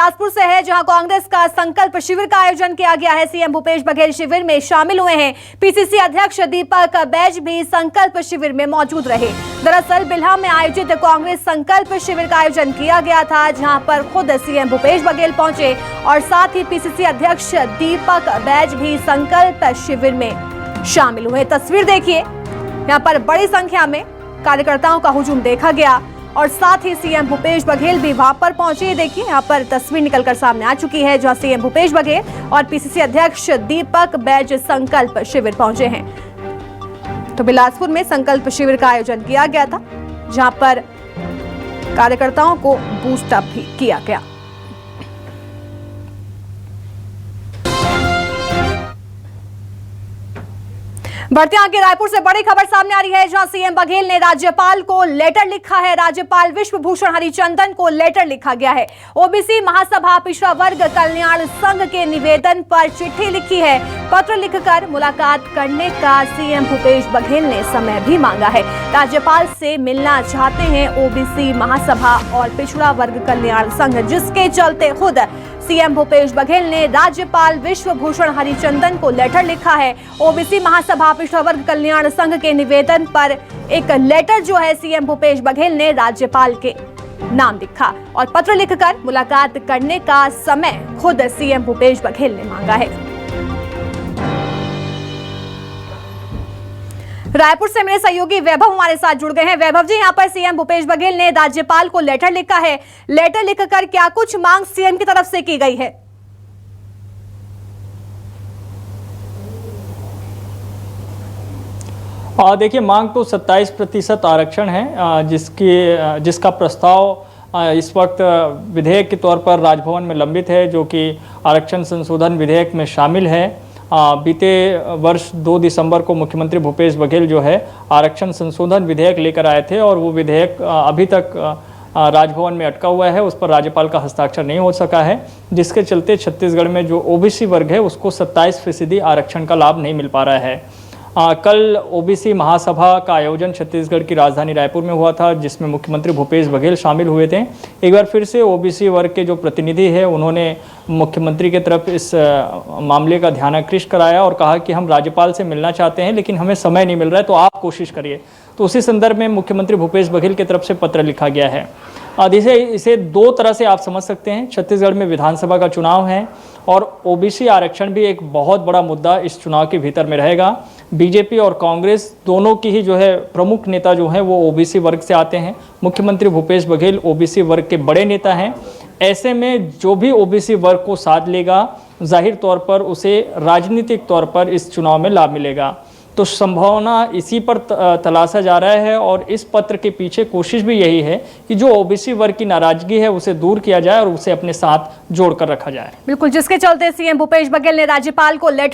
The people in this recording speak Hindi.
बिलासपुर से है, जहां कांग्रेस का संकल्प शिविर का आयोजन किया गया है। सीएम भूपेश बघेल शिविर में शामिल हुए हैं। पीसीसी अध्यक्ष दीपक बैज भी संकल्प शिविर में मौजूद रहे। दरअसल बिल्हा में आयोजित कांग्रेस संकल्प शिविर का आयोजन किया गया था, जहां पर खुद सीएम भूपेश बघेल पहुंचे और साथ ही पीसीसी अध्यक्ष दीपक बैज भी संकल्प शिविर में शामिल हुए। तस्वीर देखिए, यहाँ पर बड़ी संख्या में कार्यकर्ताओं का हुजूम देखा गया और साथ ही सीएम भूपेश बघेल भी वहां पर पहुंचे। देखिए, यहाँ पर तस्वीर निकलकर सामने आ चुकी है, जहां सीएम भूपेश बघेल और पीसीसी अध्यक्ष दीपक बैज संकल्प शिविर पहुंचे हैं। तो बिलासपुर में संकल्प शिविर का आयोजन किया गया था, जहां पर कार्यकर्ताओं को बूस्ट अप भी किया गया। बढ़ते आगे रायपुर से बड़ी खबर सामने आ रही है, जहां सीएम बघेल ने राज्यपाल को लेटर लिखा है। राज्यपाल विश्वभूषण हरिचंदन को लेटर लिखा गया है। ओबीसी महासभा पिछड़ा वर्ग कल्याण संघ के निवेदन पर चिट्ठी लिखी है। पत्र लिखकर मुलाकात करने का सीएम भूपेश बघेल ने समय भी मांगा है। राज्यपाल से मिलना चाहते हैं ओबीसी महासभा और पिछड़ा वर्ग कल्याण संघ, जिसके चलते खुद सीएम भूपेश बघेल ने राज्यपाल विश्वभूषण हरिचंदन को लेटर लिखा है। ओबीसी महासभा पिछड़ा वर्ग कल्याण संघ के निवेदन पर एक लेटर जो है सीएम भूपेश बघेल ने राज्यपाल के नाम लिखा और पत्र लिखकर मुलाकात करने का समय खुद सीएम भूपेश बघेल ने मांगा है। रायपुर से मेरे सहयोगी वैभव हमारे साथ जुड़ गए हैं। वैभव जी, यहाँ पर सीएम भूपेश बघेल ने राज्यपाल को लेटर लिखा है। लेटर लिखकर क्या कुछ मांग सीएम की तरफ से की गई है? देखिए, मांग तो 27% आरक्षण है, जिसका प्रस्ताव इस वक्त विधेयक के तौर पर राजभवन में लंबित है, जो कि आरक्षण संशोधन विधेयक में शामिल है। बीते वर्ष 2 दिसंबर को मुख्यमंत्री भूपेश बघेल जो है आरक्षण संशोधन विधेयक लेकर आए थे और वो विधेयक अभी तक राजभवन में अटका हुआ है, उस पर राज्यपाल का हस्ताक्षर नहीं हो सका है, जिसके चलते छत्तीसगढ़ में जो ओबीसी वर्ग है उसको 27% आरक्षण का लाभ नहीं मिल पा रहा है। कल ओबीसी महासभा का आयोजन छत्तीसगढ़ की राजधानी रायपुर में हुआ था, जिसमें मुख्यमंत्री भूपेश बघेल शामिल हुए थे। एक बार फिर से ओबीसी वर्ग के जो प्रतिनिधि है उन्होंने मुख्यमंत्री की तरफ इस मामले का ध्यानाकर्षण कराया और कहा कि हम राज्यपाल से मिलना चाहते हैं, लेकिन हमें समय नहीं मिल रहा है, तो आप कोशिश करिए। तो उसी संदर्भ में मुख्यमंत्री भूपेश बघेल की तरफ से पत्र लिखा गया है। इसे 2 तरह से आप समझ सकते हैं। छत्तीसगढ़ में विधानसभा का चुनाव है और ओबीसी आरक्षण भी एक बहुत बड़ा मुद्दा इस चुनाव के भीतर में रहेगा। बीजेपी और कांग्रेस दोनों की ही जो है प्रमुख नेता जो हैं वो ओबीसी वर्ग से आते हैं। मुख्यमंत्री भूपेश बघेल ओबीसी वर्ग के बड़े नेता हैं। ऐसे में जो भी ओबीसी वर्ग को साथ लेगा, जाहिर तौर पर उसे राजनीतिक तौर पर इस चुनाव में लाभ मिलेगा। तो संभावना इसी पर तलाशा जा रहा है और इस पत्र के पीछे कोशिश भी यही है कि जो ओबीसी वर्ग की नाराजगी है उसे दूर किया जाए और उसे अपने साथ जोड़कर रखा जाए। बिल्कुल, जिसके चलते सीएम भूपेश बघेल ने राज्यपाल को लेटर